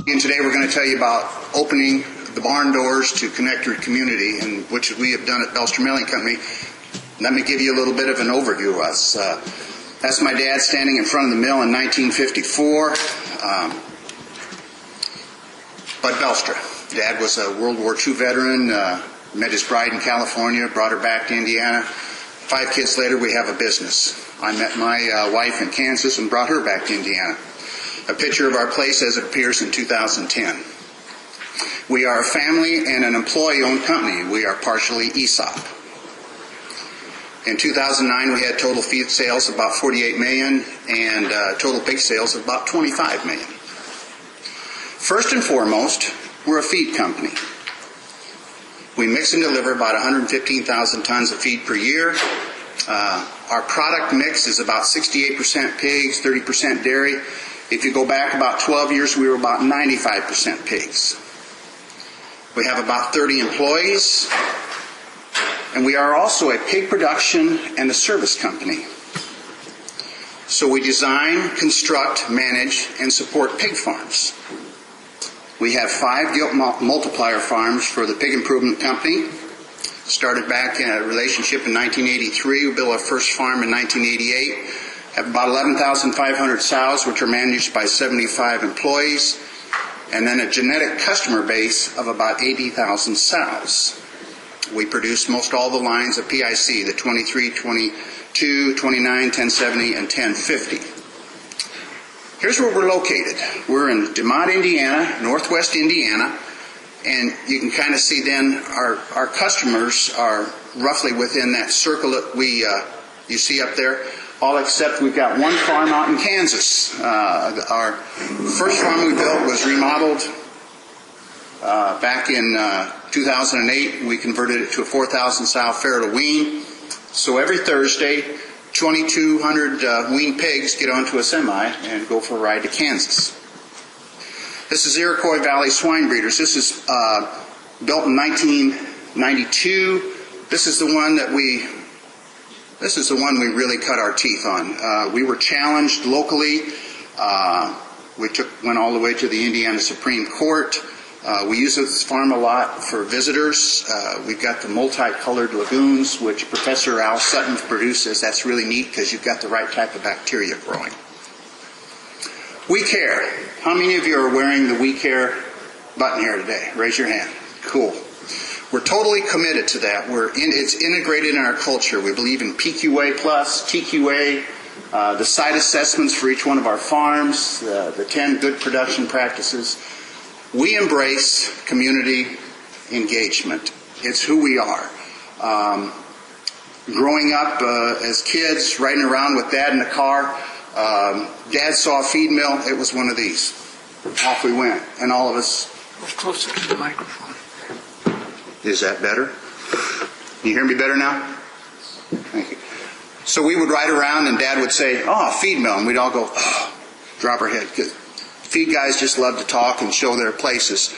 And today we're going to tell you about opening the barn doors to connect your community, and which we have done at Belstra Milling Company. Let me give you a little bit of an overview of us. That's my dad standing in front of the mill in 1954. Bud Belstra. Dad was a World War II veteran, met his bride in California, brought her back to Indiana. 5 kids later, we have a business. I met my wife in Kansas and brought her back to Indiana. A picture of our place as it appears in 2010. We are a family and an employee-owned company. We are partially ESOP. In 2009, we had total feed sales of about 48 million and total pig sales of about 25 million. First and foremost, we're a feed company. We mix and deliver about 115,000 tons of feed per year. Our product mix is about 68% pigs, 30% dairy. If you go back about 12 years, we were about 95% pigs. We have about 30 employees, and we are also a pig production and a service company. So we design, construct, manage, and support pig farms. We have 5 gilt multiplier farms for the Pig Improvement Company. Started back in a relationship in 1983. We built our first farm in 1988. Have about 11,500 sows, which are managed by 75 employees, and then a genetic customer base of about 80,000 sows. We produce most all the lines of PIC, the 23, 22, 29, 1070, and 1050. Here's where we're located. We're in DeMott, Indiana, northwest Indiana, and you can kind of see then our customers are roughly within that circle that you see up there. All except we've got one farm out in Kansas. Our first farm we built was remodeled back in 2008. We converted it to a 4,000 sow farrow to wean. So every Thursday, 2,200 weaned pigs get onto a semi and go for a ride to Kansas. This is Iroquois Valley Swine Breeders. This is built in 1992. This is the one we really cut our teeth on. We were challenged locally. We went all the way to the Indiana Supreme Court. We use this farm a lot for visitors. We've got the multicolored lagoons, which Professor Al Sutton produces. That's really neat because you've got the right type of bacteria growing. We Care. How many of you are wearing the We Care button here today? Raise your hand. Cool. We're totally committed to that. It's integrated in our culture. We believe in PQA+, TQA, the site assessments for each one of our farms, the 10 good production practices. We embrace community engagement. It's who we are. Growing up as kids, riding around with Dad in the car, Dad saw a feed mill. It was one of these. Off we went, and all of us. Closer to the microphone. Is that better? Can you hear me better now? Thank you. So we would ride around and Dad would say, "Oh, feed mill," and we'd all go, "Oh," drop our head. Because feed guys just love to talk and show their places.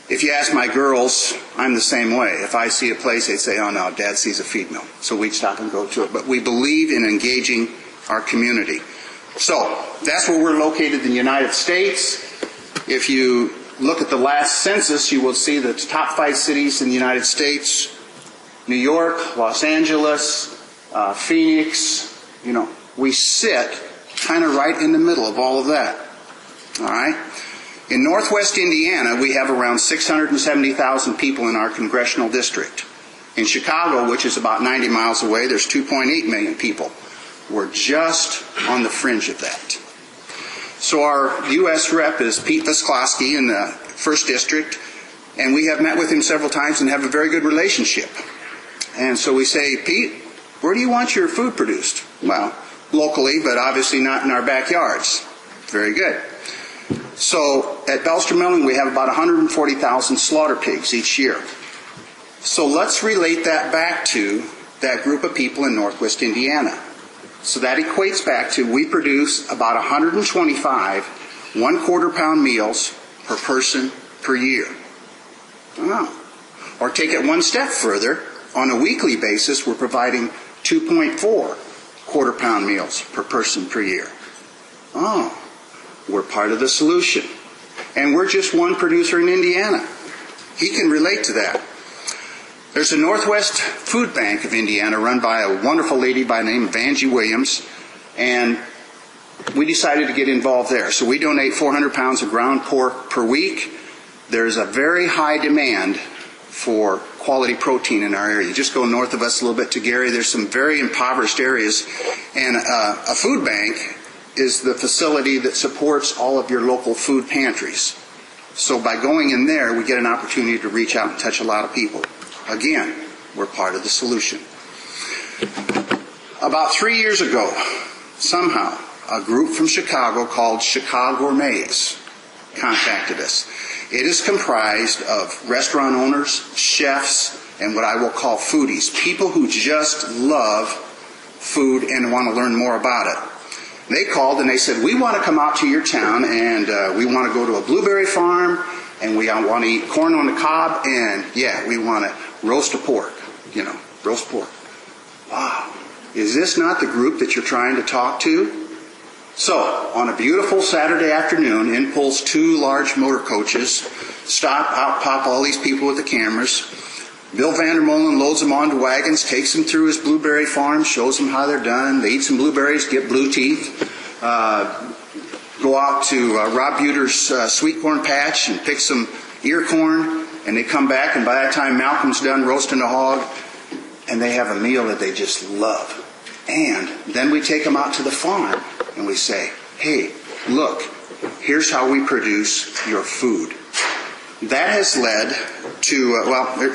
If you ask my girls, I'm the same way. If I see a place, they'd say, "Oh no, Dad sees a feed mill." So we'd stop and go to it. But we believe in engaging our community. So that's where we're located in the United States. If you look at the last census, you will see the top 5 cities in the United States: New York, Los Angeles, Phoenix. You know, we sit kind of right in the middle of all of that. All right? In northwest Indiana, we have around 670,000 people in our congressional district. In Chicago, which is about 90 miles away, there's 2.8 million people. We're just on the fringe of that. So our U.S. rep is Pete Visklosky in the 1st District, and we have met with him several times and have a very good relationship. And so we say, "Pete, where do you want your food produced?" "Well, locally, but obviously not in our backyards." Very good. So at Belstra Milling, we have about 140,000 slaughter pigs each year. So let's relate that back to that group of people in northwest Indiana. So that equates back to we produce about 125 1/4 pound meals per person per year. Oh. Or take it one step further, on a weekly basis we're providing 2.4 1/4 pound meals per person per year. Oh, we're part of the solution. And we're just one producer in Indiana. He can relate to that. There's a Northwest Food Bank of Indiana run by a wonderful lady by the name of Angie Williams, and we decided to get involved there. So we donate 400 pounds of ground pork per week. There's a very high demand for quality protein in our area. You just go north of us a little bit to Gary, there's some very impoverished areas, and a food bank is the facility that supports all of your local food pantries. So by going in there, we get an opportunity to reach out and touch a lot of people. Again, we're part of the solution. About 3 years ago, somehow, a group from Chicago called Chicago Gourmets contacted us. It is comprised of restaurant owners, chefs, and what I will call foodies, people who just love food and want to learn more about it. They called and they said, we want to come out to your town and we want to go to a blueberry farm and we want to eat corn on the cob and yeah, we want to roast a pork, roast pork. Wow. Is this not the group that you're trying to talk to? So, on a beautiful Saturday afternoon, in pulls 2 large motor coaches, out pop all these people with the cameras. Bill Vandermolen loads them onto wagons, takes them through his blueberry farm, shows them how they're done. They eat some blueberries, get blue teeth. Go out to Rob Buter's sweet corn patch and pick some ear corn. And they come back, and by that time Malcolm's done roasting a hog, and they have a meal that they just love. And then we take them out to the farm, and we say, hey, look, here's how we produce your food. That has led to,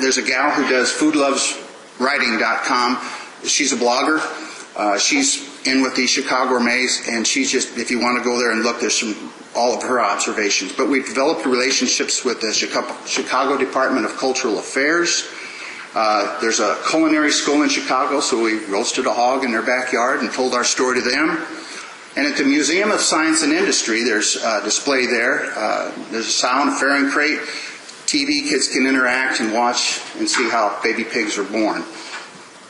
there's a gal who does foodloveswriting.com. She's a blogger. She's in with the Chicago Gourmets, and she's just, if you want to go there and look, there's all of her observations. But we've developed relationships with the Chicago Department of Cultural Affairs. There's a culinary school in Chicago, so we roasted a hog in their backyard and told our story to them. And at the Museum of Science and Industry, there's a display there. There's a sow and a fairing crate. TV, kids can interact and watch and see how baby pigs are born.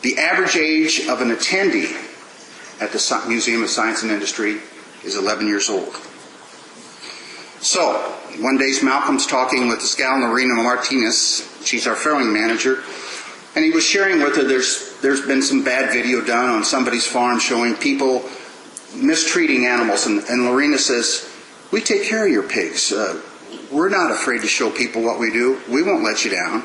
The average age of an attendee at the Museum of Science and Industry is 11 years old. So, one day Malcolm's talking with this gal, Lorena Martinez. She's our farrowing manager. And he was sharing with her there's been some bad video done on somebody's farm showing people mistreating animals. And Lorena says, we take care of your pigs. We're not afraid to show people what we do. We won't let you down.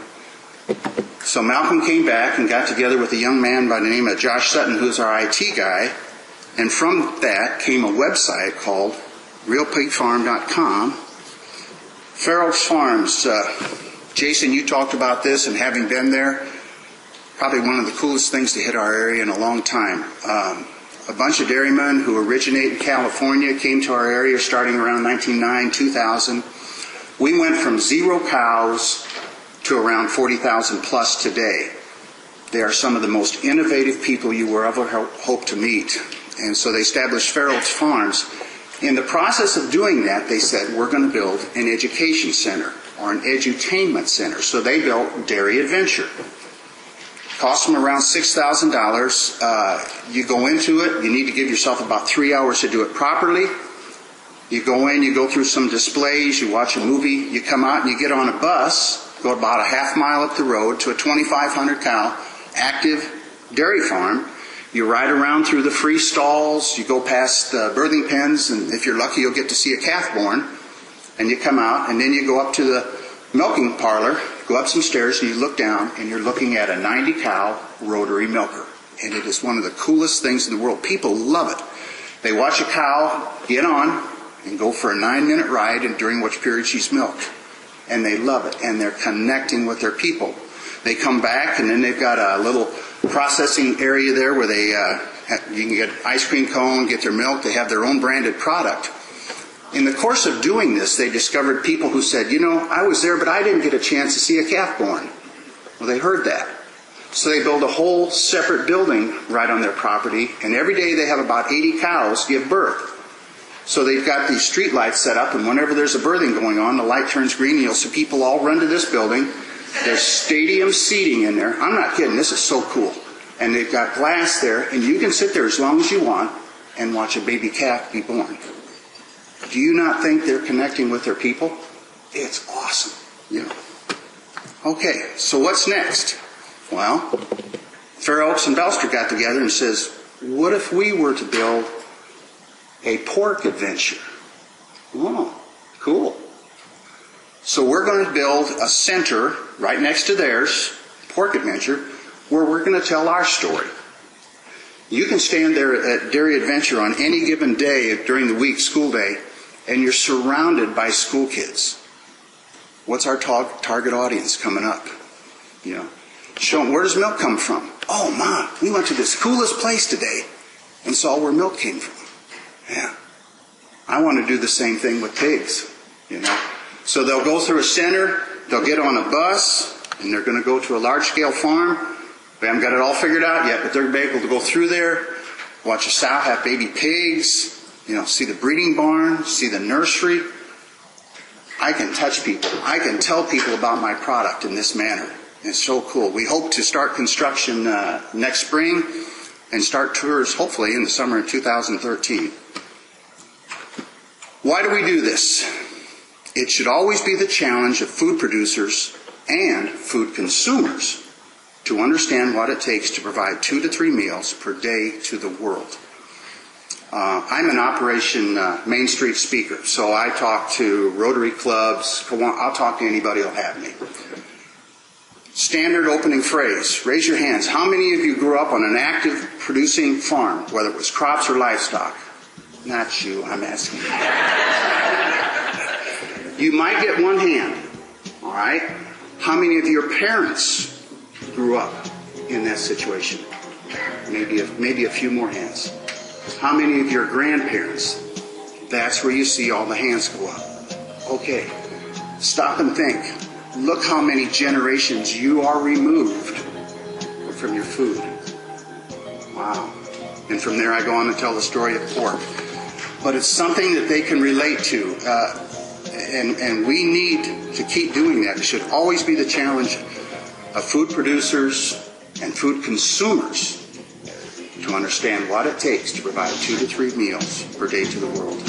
So Malcolm came back and got together with a young man by the name of Josh Sutton, who's our IT guy. And from that came a website called realpigfarm.com. Fair Oaks Farms. Jason, you talked about this, and having been there, probably one of the coolest things to hit our area in a long time. A bunch of dairymen who originate in California came to our area starting around 1909, 2000. We went from 0 cows to around 40,000 plus today. They are some of the most innovative people you will ever hope to meet. And so they established Fair Oaks Farms. In the process of doing that, they said, we're going to build an education center or an edutainment center. So they built Dairy Adventure. Cost them around $6,000. You go into it, you need to give yourself about 3 hours to do it properly. You go in, you go through some displays, you watch a movie, you come out and you get on a bus, go about a half mile up the road to a 2,500 cow active dairy farm. You ride around through the free stalls, you go past the birthing pens, and if you're lucky you'll get to see a calf born. And you come out, and then you go up to the milking parlor, go up some stairs, and you look down, and you're looking at a 90-cow rotary milker. And it is one of the coolest things in the world. People love it. They watch a cow get on and go for a 9-minute ride, and during which period she's milked. And they love it, and they're connecting with their people. They come back, and then they've got a little processing area there where they you can get ice cream cone, get their milk. They have their own branded product. In the course of doing this, they discovered people who said, I was there, but I didn't get a chance to see a calf born. Well, they heard that. So they build a whole separate building right on their property, and every day they have about 80 cows give birth. So they've got these street lights set up, and whenever there's a birthing going on, the light turns green, and you'll see people all run to this building. There's stadium seating in there. I'm not kidding. This is so cool. And they've got glass there, and you can sit there as long as you want and watch a baby calf be born. Do you not think they're connecting with their people? It's awesome, you know. Okay, so what's next? Well, Fair Oaks and Belstra got together and says, what if we were to build a pork adventure? Oh, cool. So we're going to build a center right next to theirs, Pork Adventure, where we're going to tell our story. You can stand there at Dairy Adventure on any given day during the week, school day, and you're surrounded by school kids. What's our target audience coming up? You know, show them, where does milk come from? Oh, Mom, we went to this coolest place today and saw where milk came from. Yeah. I want to do the same thing with pigs, you know. So they'll go through a center, they'll get on a bus, and they're going to go to a large-scale farm. We haven't got it all figured out yet, but they're going to be able to go through there, watch a sow have baby pigs, you know, see the breeding barn, see the nursery. I can touch people. I can tell people about my product in this manner. It's so cool. We hope to start construction next spring and start tours hopefully in the summer of 2013. Why do we do this? It should always be the challenge of food producers and food consumers to understand what it takes to provide 2 to 3 meals per day to the world. I'm an Operation Main Street speaker, so I talk to Rotary clubs. I'll talk to anybody who'll have me. Standard opening phrase, raise your hands. How many of you grew up on an active producing farm, whether it was crops or livestock? Not you, I'm asking you. You might get one hand, all right? How many of your parents grew up in that situation? Maybe a few more hands. How many of your grandparents? That's where you see all the hands go up. Okay, stop and think. Look how many generations you are removed from your food. Wow. And from there I go on to tell the story of pork. But it's something that they can relate to. And we need to keep doing that. It should always be the challenge of food producers and food consumers to understand what it takes to provide 2 to 3 meals per day to the world.